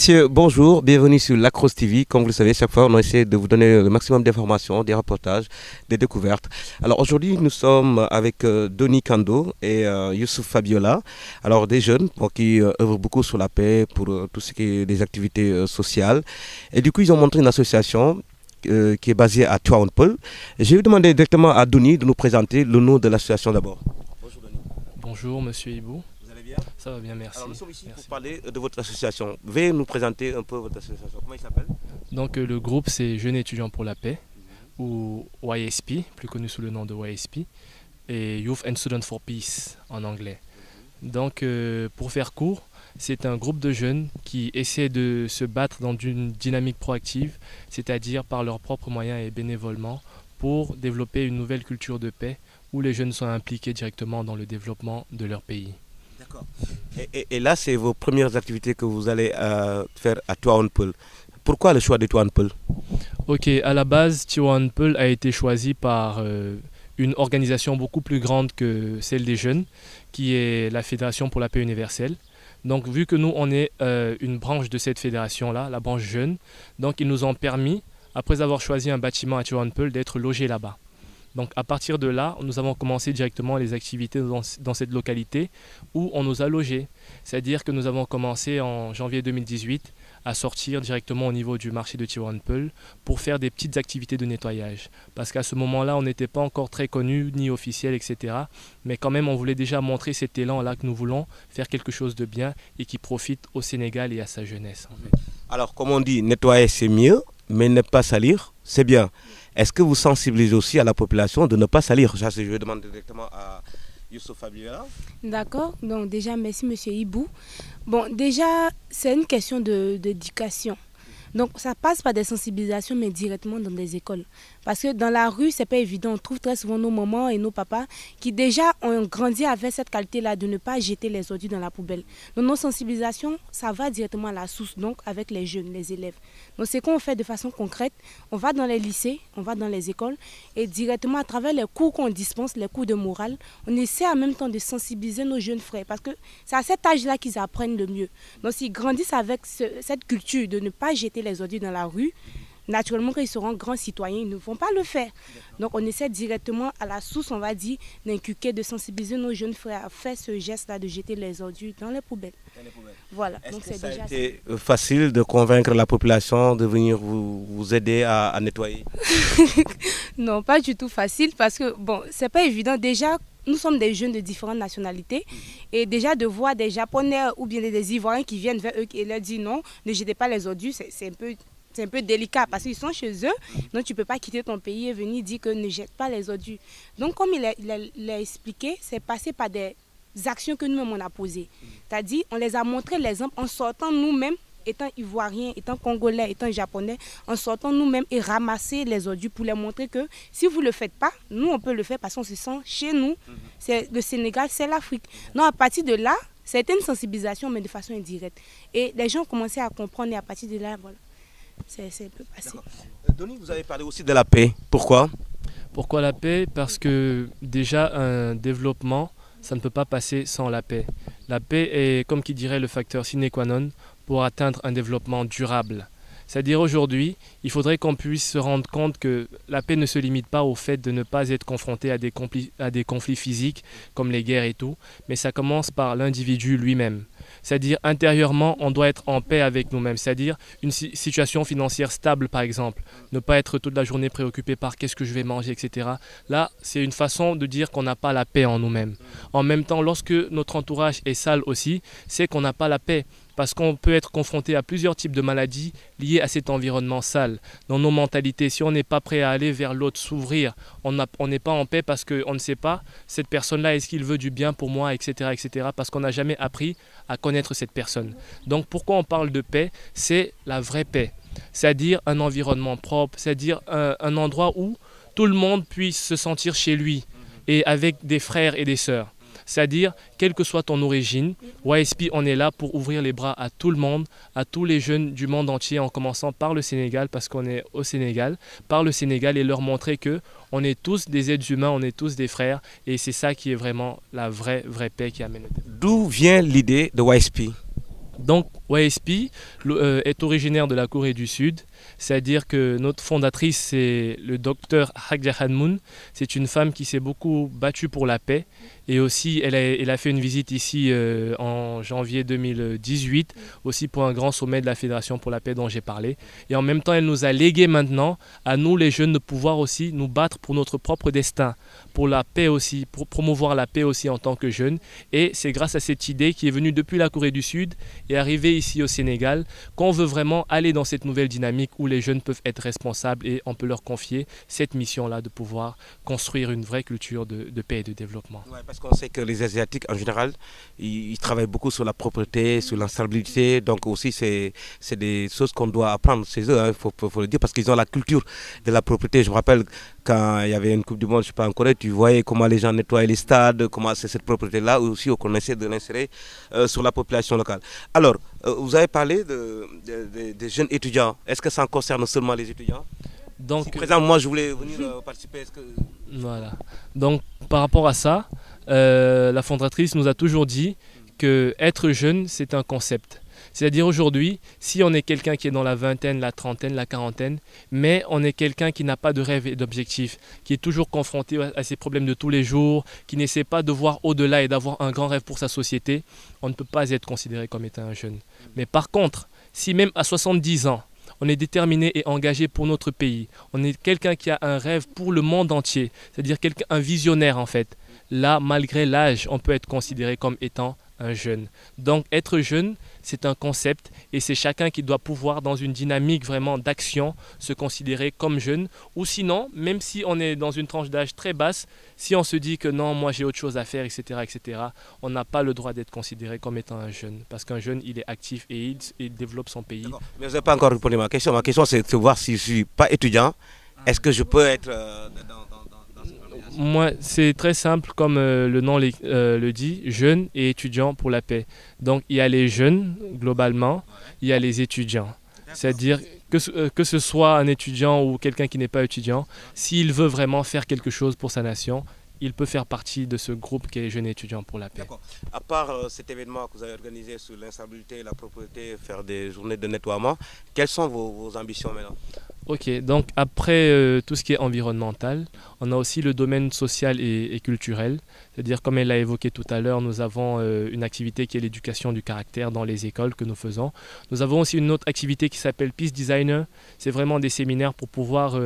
Messieurs, bonjour, bienvenue sur Lacros TV. Comme vous le savez, chaque fois, on essaie de vous donner le maximum d'informations, des reportages, des découvertes. Alors aujourd'hui, nous sommes avec Donny Kando et Youssouf Fabiola. Alors des jeunes qui œuvrent beaucoup sur la paix pour tout ce qui est des activités sociales. Et du coup, ils ont montré une association qui est basée à Tivaouane-Peulh. Je vais demander directement à Donny de nous présenter le nom de l'association d'abord. Bonjour Donny. Bonjour Monsieur Hibou. Vous allez bien? Ça va bien, merci. Alors nous sommes ici Merci. pour parler de votre association. Veuillez nous présenter un peu votre association. Comment il s'appelle? Donc le groupe c'est Jeunes étudiants pour la paix, ou YSP, plus connu sous le nom de YSP, et Youth and Students for Peace en anglais. Donc pour faire court, c'est un groupe de jeunes qui essaient de se battre dans une dynamique proactive, c'est-à-dire par leurs propres moyens et bénévolement, pour développer une nouvelle culture de paix où les jeunes sont impliqués directement dans le développement de leur pays. D'accord. Et là, c'est vos premières activités que vous allez faire à Tivaouane-Peulh. Pourquoi le choix de Tivaouane-Peulh? Ok, à la base, Tivaouane-Peulh a été choisi par une organisation beaucoup plus grande que celle des jeunes, qui est la Fédération pour la paix universelle. Donc vu que nous, on est une branche de cette fédération-là, la branche jeune, donc ils nous ont permis, après avoir choisi un bâtiment à Tivaouane-Peulh, d'être logés là-bas. Donc à partir de là, nous avons commencé directement les activités dans cette localité où on nous a logés. C'est-à-dire que nous avons commencé en janvier 2018 à sortir directement au niveau du marché de Tivaouane-Peulh pour faire des petites activités de nettoyage. Parce qu'à ce moment-là, on n'était pas encore très connus, ni officiels, etc. Mais quand même, on voulait déjà montrer cet élan-là que nous voulons faire quelque chose de bien et qui profite au Sénégal et à sa jeunesse. En fait. Alors, comme on dit, nettoyer c'est mieux, mais ne pas salir, c'est bien. Est-ce que vous sensibilisez aussi à la population de ne pas salir? Ça, je vais demander directement à Youssouf Fabiola. D'accord, donc déjà merci Monsieur Hibou. Bon, déjà c'est une question d'éducation. Donc ça passe par des sensibilisations mais directement dans des écoles. Parce que dans la rue, c'est pas évident. On trouve très souvent nos mamans et nos papas qui déjà ont grandi avec cette qualité-là de ne pas jeter les ordures dans la poubelle. Donc nos sensibilisations, ça va directement à la source, donc avec les jeunes, les élèves. Donc c'est qu'on fait de façon concrète. On va dans les lycées, on va dans les écoles et directement à travers les cours qu'on dispense, les cours de morale, on essaie en même temps de sensibiliser nos jeunes frères parce que c'est à cet âge-là qu'ils apprennent le mieux. Donc s'ils grandissent avec cette culture de ne pas jeter les ordures dans la rue, naturellement, quand ils seront grands citoyens, ils ne vont pas le faire. Donc, on essaie directement à la source, on va dire, d'inculquer, de sensibiliser nos jeunes frères à faire ce geste-là de jeter les ordures dans les poubelles. Voilà. Donc, Est-ce que c'est ça a déjà été facile de convaincre la population de venir vous aider à nettoyer? Non, pas du tout facile parce que, bon, c'est pas évident. Déjà, nous sommes des jeunes de différentes nationalités et déjà de voir des Japonais ou bien des Ivoiriens qui viennent vers eux et leur dire non, ne jetez pas les ordures, c'est un peu délicat parce qu'ils sont chez eux, donc tu ne peux pas quitter ton pays et venir dire que ne jette pas les ordures. Donc comme il a expliqué, c'est passé par des actions que nous-mêmes on a posées. C'est-à-dire, on les a montré l'exemple en sortant nous-mêmes, étant ivoiriens, étant congolais, étant japonais, en sortant nous-mêmes et ramasser les ordures pour les montrer que si vous ne le faites pas, nous on peut le faire parce qu'on se sent chez nous. C'est le Sénégal, c'est l'Afrique. Donc à partir de là, c'était une sensibilisation mais de façon indirecte. Et les gens ont commencé à comprendre et à partir de là, voilà. C'est un peu passé. Donny, vous avez parlé aussi de la paix. Pourquoi? Pourquoi la paix? Parce que déjà un développement, ça ne peut pas passer sans la paix. La paix est, comme qui dirait, le facteur sine qua non pour atteindre un développement durable. C'est-à-dire aujourd'hui, il faudrait qu'on puisse se rendre compte que la paix ne se limite pas au fait de ne pas être confronté à des conflits physiques comme les guerres et tout, mais ça commence par l'individu lui-même. C'est-à-dire intérieurement, on doit être en paix avec nous-mêmes. C'est-à-dire une situation financière stable, par exemple. Ne pas être toute la journée préoccupé par qu'est-ce que je vais manger, etc. Là, c'est une façon de dire qu'on n'a pas la paix en nous-mêmes. En même temps, lorsque notre entourage est sale aussi, c'est qu'on n'a pas la paix. Parce qu'on peut être confronté à plusieurs types de maladies liées à cet environnement sale. Dans nos mentalités, si on n'est pas prêt à aller vers l'autre, s'ouvrir, on n'est pas en paix parce qu'on ne sait pas, cette personne-là, est-ce qu'il veut du bien pour moi, etc. etc. parce qu'on n'a jamais appris à connaître cette personne. Donc pourquoi on parle de paix? C'est la vraie paix. C'est-à-dire un environnement propre, c'est-à-dire un endroit où tout le monde puisse se sentir chez lui et avec des frères et des sœurs. C'est-à-dire, quelle que soit ton origine, YSP, on est là pour ouvrir les bras à tout le monde, à tous les jeunes du monde entier, en commençant par le Sénégal, parce qu'on est au Sénégal, par le Sénégal, et leur montrer que on est tous des êtres humains, on est tous des frères, et c'est ça qui est vraiment la vraie paix qui amène le développement. D'où vient l'idée de YSP? Donc, YSP est originaire de la Corée du Sud, c'est-à-dire que notre fondatrice, c'est le docteur Hak Jae-moon. C'est une femme qui s'est beaucoup battue pour la paix et aussi elle a fait une visite ici en janvier 2018, aussi pour un grand sommet de la Fédération pour la paix dont j'ai parlé. Et en même temps, elle nous a légué maintenant, à nous les jeunes, de pouvoir aussi nous battre pour notre propre destin, pour la paix aussi, pour promouvoir la paix aussi en tant que jeunes. Et c'est grâce à cette idée qui est venue depuis la Corée du Sud et arrivée ici au Sénégal qu'on veut vraiment aller dans cette nouvelle dynamique où les jeunes peuvent être responsables et on peut leur confier cette mission-là de pouvoir construire une vraie culture de paix et de développement. Ouais, parce qu'on sait que les Asiatiques, en général, ils travaillent beaucoup sur la propreté, sur l'instabilité. Donc aussi, c'est des choses qu'on doit apprendre chez eux, il faut le dire, parce qu'ils ont la culture de la propreté. Je me rappelle quand il y avait une Coupe du Monde, je ne sais pas, en Corée, tu voyais comment les gens nettoyaient les stades, comment c'est cette propreté-là, aussi qu'on essaie de l'insérer sur la population locale. Alors, vous avez parlé des jeunes étudiants. Est-ce que ça concerne seulement les étudiants? Donc, si, par exemple, moi, je voulais venir participer, est-ce que... Voilà. Donc, par rapport à ça, la fondatrice nous a toujours dit que être jeune, c'est un concept. C'est-à-dire aujourd'hui, si on est quelqu'un qui est dans la vingtaine, la trentaine, la quarantaine, mais on est quelqu'un qui n'a pas de rêve et d'objectif, qui est toujours confronté à ses problèmes de tous les jours, qui n'essaie pas de voir au-delà et d'avoir un grand rêve pour sa société, on ne peut pas être considéré comme étant un jeune. Mais par contre, si même à 70 ans, on est déterminé et engagé pour notre pays, on est quelqu'un qui a un rêve pour le monde entier, c'est-à-dire un visionnaire en fait, là, malgré l'âge, on peut être considéré comme étant un jeune. Donc être jeune, c'est un concept et c'est chacun qui doit pouvoir dans une dynamique vraiment d'action se considérer comme jeune, ou sinon, même si on est dans une tranche d'âge très basse, si on se dit que non, moi j'ai autre chose à faire, etc., on n'a pas le droit d'être considéré comme étant un jeune, parce qu'un jeune, il est actif et il développe son pays. Mais vous n'avez pas encore répondu à ma question. Ma question, c'est de voir si je ne suis pas étudiant, est-ce que je peux être Moi, c'est très simple, comme le nom le dit, jeunes et étudiants pour la paix. Donc, il y a les jeunes, globalement, il y a les étudiants. C'est-à-dire que ce soit un étudiant ou quelqu'un qui n'est pas étudiant, s'il veut vraiment faire quelque chose pour sa nation, il peut faire partie de ce groupe qui est Jeunes étudiants pour la paix. À part cet événement que vous avez organisé sur l'instabilité et la propreté, faire des journées de nettoiement, quelles sont vos ambitions maintenant? Ok, donc après tout ce qui est environnemental, on a aussi le domaine social et culturel. C'est-à-dire, comme elle l'a évoqué tout à l'heure, nous avons une activité qui est l'éducation du caractère dans les écoles que nous faisons. Nous avons aussi une autre activité qui s'appelle Peace Designer. C'est vraiment des séminaires pour pouvoir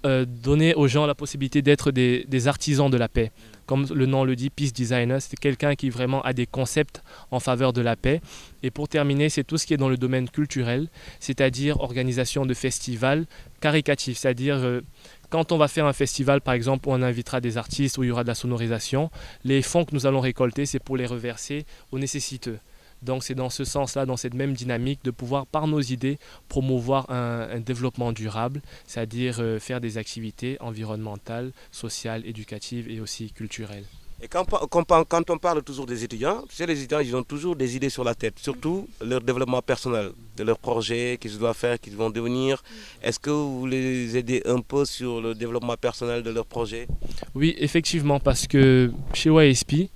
donner aux gens la possibilité d'être des artisans de la paix. Comme le nom le dit, Peace Designer, c'est quelqu'un qui vraiment a des concepts en faveur de la paix. Et pour terminer, c'est tout ce qui est dans le domaine culturel, c'est-à-dire organisation de festivals caricatifs, c'est-à-dire quand on va faire un festival, par exemple, où on invitera des artistes, où il y aura de la sonorisation, les fonds que nous allons récolter, c'est pour les reverser aux nécessiteux. Donc c'est dans ce sens-là, dans cette même dynamique, de pouvoir, par nos idées, promouvoir un développement durable, c'est-à-dire faire des activités environnementales, sociales, éducatives et aussi culturelles. Et quand on parle toujours des étudiants, tu sais, les étudiants, ils ont toujours des idées sur la tête, surtout leur développement personnel, de leurs projets, qu'ils doivent faire, qu'ils vont devenir. Est-ce que vous les aidez un peu sur le développement personnel de leurs projets? Oui, effectivement, parce que chez YSP,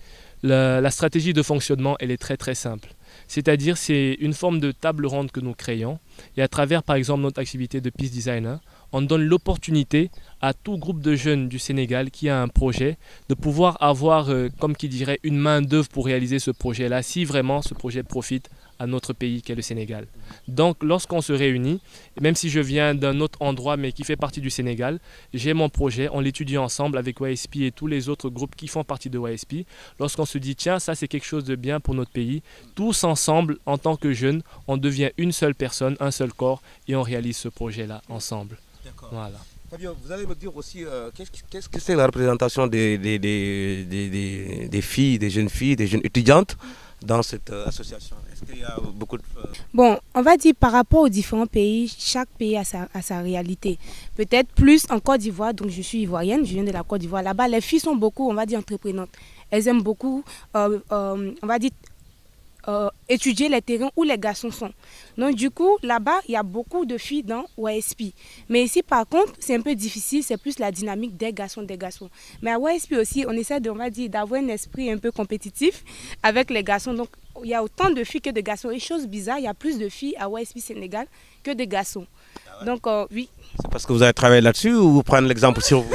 la stratégie de fonctionnement, elle est très très simple. C'est-à-dire, c'est une forme de table ronde que nous créons. Et à travers, par exemple, notre activité de Peace Designer, on donne l'opportunité à tout groupe de jeunes du Sénégal qui a un projet de pouvoir avoir, comme qui dirait, une main d'œuvre pour réaliser ce projet-là, si vraiment ce projet profite à notre pays qu'est le Sénégal. Donc lorsqu'on se réunit, même si je viens d'un autre endroit mais qui fait partie du Sénégal, j'ai mon projet, on l'étudie ensemble avec YSP et tous les autres groupes qui font partie de YSP. Lorsqu'on se dit tiens, ça c'est quelque chose de bien pour notre pays, tous ensemble en tant que jeunes, on devient une seule personne, un seul corps et on réalise ce projet-là ensemble. Voilà. Fabio, vous allez me dire aussi qu'est-ce que c'est la représentation des filles, des jeunes étudiantes dans cette association? Est-ce qu'il y a beaucoup de... Bon, on va dire par rapport aux différents pays, chaque pays a sa réalité. Peut-être plus en Côte d'Ivoire, donc je suis ivoirienne, je viens de la Côte d'Ivoire. Là-bas, les filles sont beaucoup, on va dire, entreprenantes. Elles aiment beaucoup, on va dire, étudier les terrains où les garçons sont. Donc du coup, là-bas, il y a beaucoup de filles dans YSP. Mais ici, par contre, c'est un peu difficile, c'est plus la dynamique des garçons, des garçons. Mais à YSP aussi, on essaie de, on va dire, d'avoir un esprit un peu compétitif avec les garçons. Donc il y a autant de filles que de garçons. Et chose bizarre, il y a plus de filles à YSP Sénégal que de garçons. Ah ouais. Donc oui. C'est parce que vous avez travaillé là-dessus ou vous prenez l'exemple sur vous?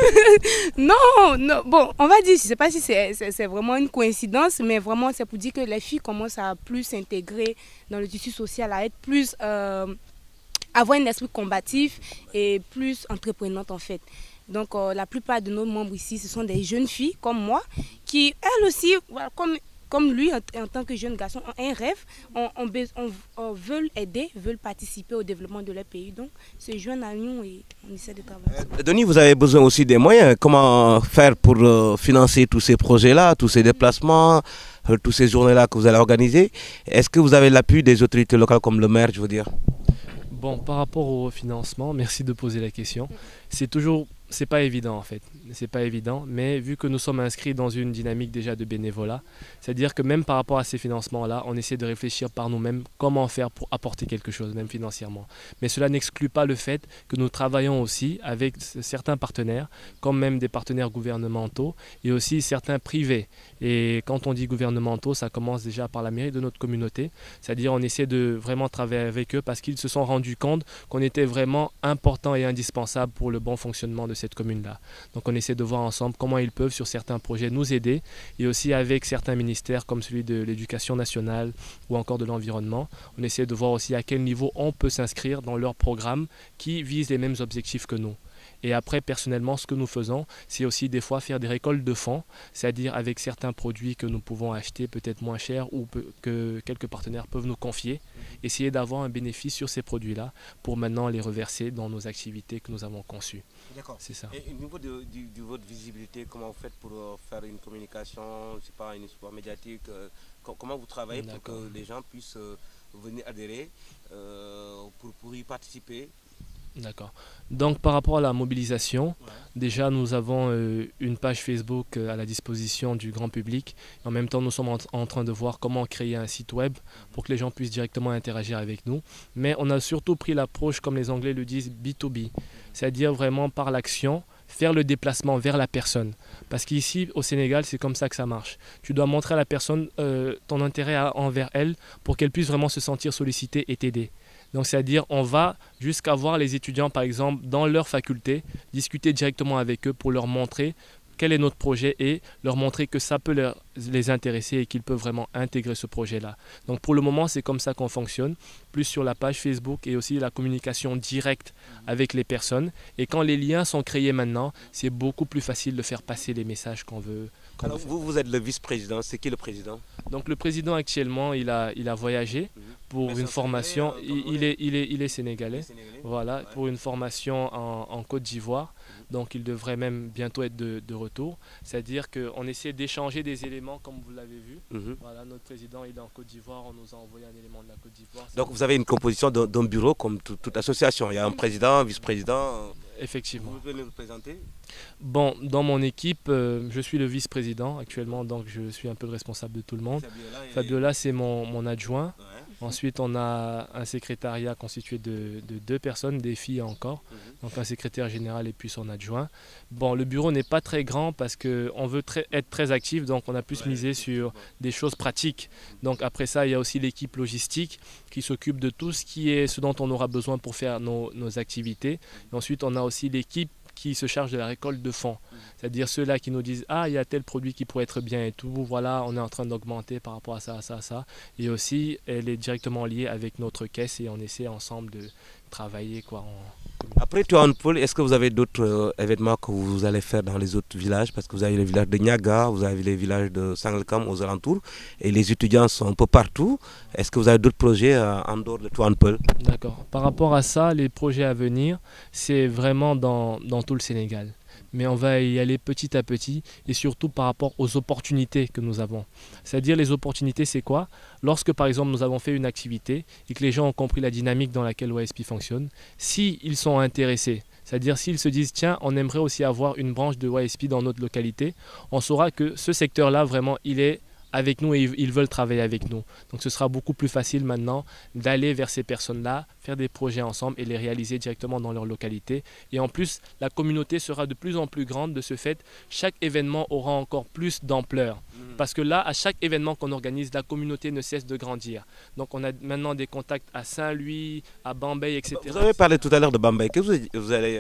Non, non, bon, on va dire, je ne sais pas si c'est vraiment une coïncidence, mais vraiment c'est pour dire que les filles commencent à plus s'intégrer dans le tissu social, à être plus, avoir un esprit combatif et plus entreprenante en fait. Donc la plupart de nos membres ici, ce sont des jeunes filles comme moi, qui elles aussi, voilà, comme lui, en tant que jeune garçon, ont un rêve, on veut aider, veulent participer au développement de leur pays. Donc, se joignent à nous et on essaie de travailler. Denis, vous avez besoin aussi des moyens. Comment faire pour financer tous ces projets-là, tous ces déplacements, tous ces journées-là que vous allez organiser? Est-ce que vous avez l'appui des autorités locales comme le maire, je veux dire? Bon, par rapport au financement, merci de poser la question. C'est pas évident en fait, c'est pas évident, mais vu que nous sommes inscrits dans une dynamique déjà de bénévolat, c'est-à-dire que même par rapport à ces financements-là, on essaie de réfléchir par nous-mêmes comment faire pour apporter quelque chose, même financièrement. Mais cela n'exclut pas le fait que nous travaillons aussi avec certains partenaires, comme même des partenaires gouvernementaux et aussi certains privés. Et quand on dit gouvernementaux, ça commence déjà par la mairie de notre communauté, c'est-à-dire on essaie de vraiment travailler avec eux parce qu'ils se sont rendus compte qu'on était vraiment important et indispensable pour le bon fonctionnement de cette commune-là. Donc on essaie de voir ensemble comment ils peuvent sur certains projets nous aider et aussi avec certains ministères comme celui de l'éducation nationale ou encore de l'environnement. On essaie de voir aussi à quel niveau on peut s'inscrire dans leurs programmes qui visent les mêmes objectifs que nous. Et après, personnellement, ce que nous faisons, c'est aussi des fois faire des récoltes de fonds, c'est-à-dire avec certains produits que nous pouvons acheter peut-être moins cher ou que quelques partenaires peuvent nous confier, essayer d'avoir un bénéfice sur ces produits-là pour maintenant les reverser dans nos activités que nous avons conçues. D'accord. C'est ça. Et au niveau de votre visibilité, comment vous faites pour faire une communication, je sais pas, une histoire médiatique, comment vous travaillez pour que les gens puissent venir adhérer, pour y participer? D'accord. Donc par rapport à la mobilisation, déjà nous avons une page Facebook à la disposition du grand public. En même temps, nous sommes en train de voir comment créer un site web pour que les gens puissent directement interagir avec nous. Mais on a surtout pris l'approche, comme les Anglais le disent, B2B, c'est-à-dire vraiment par l'action, faire le déplacement vers la personne. Parce qu'ici, au Sénégal, c'est comme ça que ça marche. Tu dois montrer à la personne ton intérêt envers elle pour qu'elle puisse vraiment se sentir sollicitée et t'aider. Donc c'est-à-dire on va jusqu'à voir les étudiants par exemple dans leur faculté, discuter directement avec eux pour leur montrer quel est notre projet et leur montrer que ça peut les intéresser et qu'ils peuvent vraiment intégrer ce projet-là. Donc pour le moment, c'est comme ça qu'on fonctionne, plus sur la page Facebook et aussi la communication directe avec les personnes. Et quand les liens sont créés maintenant, c'est beaucoup plus facile de faire passer les messages qu'on veut. Alors vous êtes le vice-président, c'est qui le président? Donc le président actuellement, il a voyagé pour une formation, il est sénégalais, voilà, pour une formation en Côte d'Ivoire. Donc il devrait même bientôt être de retour. C'est-à-dire qu'on essaie d'échanger des éléments comme vous l'avez vu. Voilà, notre président il est en Côte d'Ivoire, on nous a envoyé un élément de la Côte d'Ivoire. Donc vous avez une composition d'un bureau comme toute association. Il y a un président, un vice-président. Effectivement. Vous pouvez nous présenter? Bon, dans mon équipe, je suis le vice-président actuellement, donc je suis un peu le responsable de tout le monde. Fabiola, c'est mon adjoint. Ouais. Ensuite, on a un secrétariat constitué de 2 personnes, des filles encore. Donc un secrétaire général et puis son adjoint. Bon, le bureau n'est pas très grand parce qu'on veut être très actif, donc on a plus misé sur des choses pratiques. Donc après ça, il y a aussi l'équipe logistique qui s'occupe de tout ce dont on aura besoin pour faire nos activités. Et ensuite, on a aussi l'équipe qui se charge de la récolte de fonds. C'est-à-dire ceux-là qui nous disent « Ah, il y a tel produit qui pourrait être bien et tout. Voilà, on est en train d'augmenter par rapport à ça, ça. » Et aussi, elle est directement liée avec notre caisse et on essaie ensemble de travailler, quoi. Après Tuan Peulh, est-ce que vous avez d'autres événements que vous allez faire dans les autres villages? Parce que vous avez le village de Niaga, vous avez les villages de Sangalkam aux alentours et les étudiants sont un peu partout. Est-ce que vous avez d'autres projets en dehors de Tuan Peulh? D'accord. Par rapport à ça, les projets à venir, c'est vraiment dans tout le Sénégal. Mais on va y aller petit à petit et surtout par rapport aux opportunités que nous avons. C'est-à-dire les opportunités, c'est quoi? Lorsque par exemple nous avons fait une activité et que les gens ont compris la dynamique dans laquelle YSP fonctionne, s'ils sont intéressés, c'est-à-dire s'ils se disent tiens, on aimerait aussi avoir une branche de YSP dans notre localité, on saura que ce secteur-là vraiment il est avec nous et ils veulent travailler avec nous. Donc ce sera beaucoup plus facile maintenant d'aller vers ces personnes-là, faire des projets ensemble et les réaliser directement dans leur localité. Et en plus, la communauté sera de plus en plus grande. De ce fait, chaque événement aura encore plus d'ampleur. Parce que là, à chaque événement qu'on organise, la communauté ne cesse de grandir. Donc on a maintenant des contacts à Saint-Louis, à Bambey, etc. Vous avez parlé tout à l'heure de Bambey. Qu'est-ce que vous allez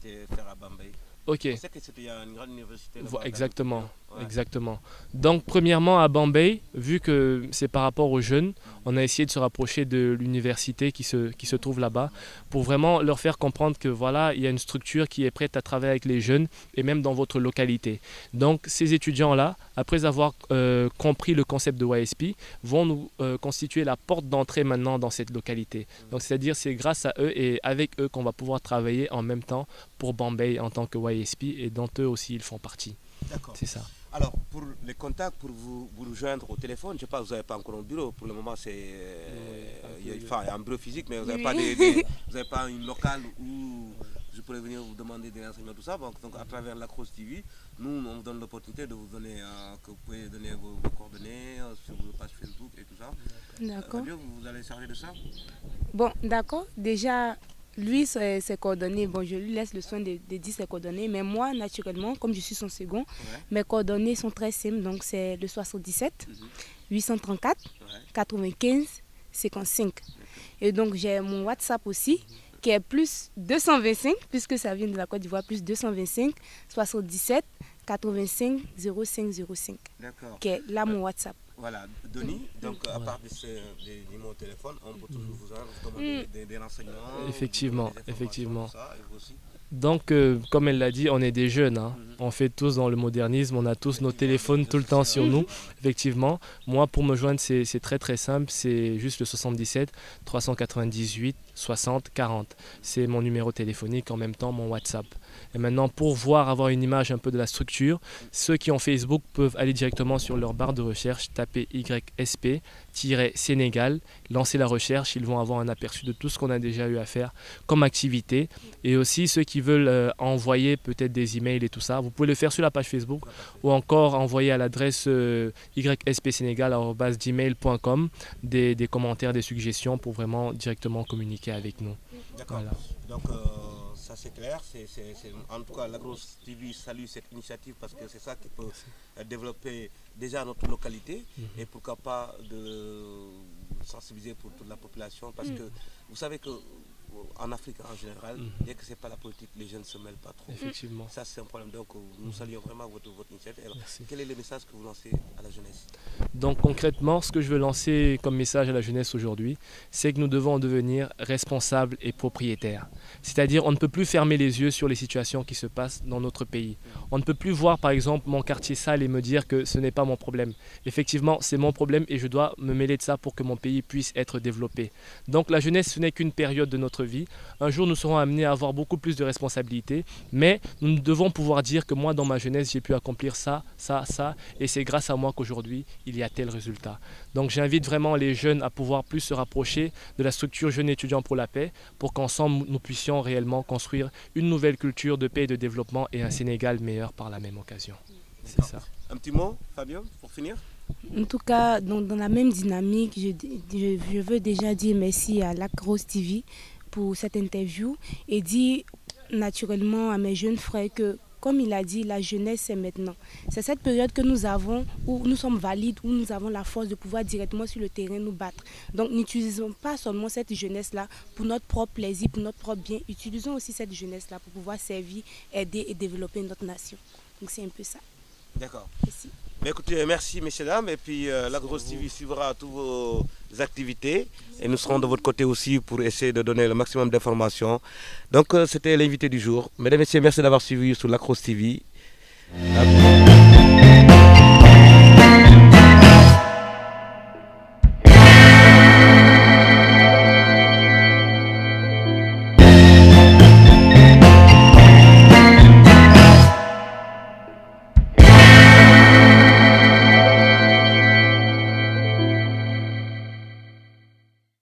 faire à Bambey? Ok. Je sais qu'il y a une grande université là-bas. Exactement, Ouais. exactement. Donc premièrement à Bambey, vu que c'est par rapport aux jeunes, on a essayé de se rapprocher de l'université qui se trouve là-bas pour vraiment leur faire comprendre que voilà, il y a une structure qui est prête à travailler avec les jeunes et même dans votre localité. Donc ces étudiants-là, après avoir compris le concept de YSP, vont nous constituer la porte d'entrée maintenant dans cette localité. Donc c'est-à-dire c'est grâce à eux et avec eux qu'on va pouvoir travailler en même temps pour Bambey en tant que YSP et dont eux aussi ils font partie. D'accord. C'est ça. Alors, pour les contacts, pour vous rejoindre au téléphone, je ne sais pas, vous n'avez pas encore un bureau. Pour le moment, il y a un bureau physique, mais vous n'avez pas, vous n'avez pas une locale où je pourrais venir vous demander des renseignements, tout ça. Donc à travers l'Across TV, nous, on vous donne l'opportunité de vous donner, que vous pouvez donner vos coordonnées sur vos pages Facebook et tout ça. D'accord. Vous allez charger de ça? Bon, d'accord. Déjà, lui, ses coordonnées, bon, je lui laisse le soin de dire ses coordonnées. Mais moi, naturellement, comme je suis son second, mes coordonnées sont très simples. Donc, c'est le 77 834 95 55. Et donc, j'ai mon WhatsApp aussi, qui est plus 225, puisque ça vient de la Côte d'Ivoire, plus 225 77 85 05 05. D'accord. Qui est là mon WhatsApp. Voilà, Denis, donc à part des numéros de téléphone, on peut toujours vous demander des renseignements. Effectivement, des effectivement. ça, et vous aussi. Donc, comme elle l'a dit, on est des jeunes. Hein. On fait tous dans le modernisme, on a tous nos téléphones tout le temps sur nous. Effectivement, moi, pour me joindre, c'est très très simple. C'est juste le 77 398 60 40. C'est mon numéro téléphonique, en même temps mon WhatsApp. Et maintenant, pour avoir une image un peu de la structure, ceux qui ont Facebook peuvent aller directement sur leur barre de recherche, taper YSP-Sénégal, lancer la recherche, ils vont avoir un aperçu de tout ce qu'on a déjà eu à faire comme activité. Et aussi ceux qui veulent envoyer peut-être des emails et tout ça, vous pouvez le faire sur la page Facebook ou encore envoyer à l'adresse yspsénégal@gmail.com des commentaires, des suggestions pour vraiment directement communiquer avec nous. D'accord. Voilà. Donc ça c'est clair. En tout cas, l'Across TV salue cette initiative parce que c'est ça qui peut développer déjà notre localité et pourquoi pas de sensibiliser pour toute la population parce que vous savez que en Afrique en général, dès que ce n'est pas la politique, les jeunes ne se mêlent pas trop. Effectivement. Ça c'est un problème. Donc nous saluons vraiment votre initiative. Alors, quel est le message que vous lancez à la jeunesse? Donc concrètement, ce que je veux lancer comme message à la jeunesse aujourd'hui, c'est que nous devons devenir responsables et propriétaires. C'est-à-dire on ne peut plus fermer les yeux sur les situations qui se passent dans notre pays. On ne peut plus voir par exemple mon quartier sale et me dire que ce n'est pas mon problème. Effectivement, c'est mon problème et je dois me mêler de ça pour que mon pays puisse être développé. Donc la jeunesse, ce n'est qu'une période de notre vie. Un jour, nous serons amenés à avoir beaucoup plus de responsabilités, mais nous devons pouvoir dire que moi, dans ma jeunesse, j'ai pu accomplir ça, ça, ça, et c'est grâce à moi qu'aujourd'hui, il y a tel résultat. Donc j'invite vraiment les jeunes à pouvoir plus se rapprocher de la structure Jeunes étudiants pour la paix, pour qu'ensemble, nous puissions réellement construire une nouvelle culture de paix et de développement et un Sénégal meilleur par la même occasion. C'est ça. Un petit mot, Fabio, pour finir? En tout cas, dans la même dynamique, je veux déjà dire merci à l'Across TV pour cette interview et dire naturellement à mes jeunes frères que, comme il a dit, la jeunesse c'est maintenant. C'est cette période que nous avons où nous sommes valides, où nous avons la force de pouvoir directement sur le terrain nous battre. Donc n'utilisons pas seulement cette jeunesse-là pour notre propre plaisir, pour notre propre bien. Utilisons aussi cette jeunesse-là pour pouvoir servir, aider et développer notre nation. Donc c'est un peu ça. D'accord. Merci. Mais écoutez, merci messieurs dames et puis l'Across TV suivra toutes vos activités et nous serons de votre côté aussi pour essayer de donner le maximum d'informations. Donc c'était l'invité du jour. Mesdames et messieurs, merci d'avoir suivi sur l'Across TV.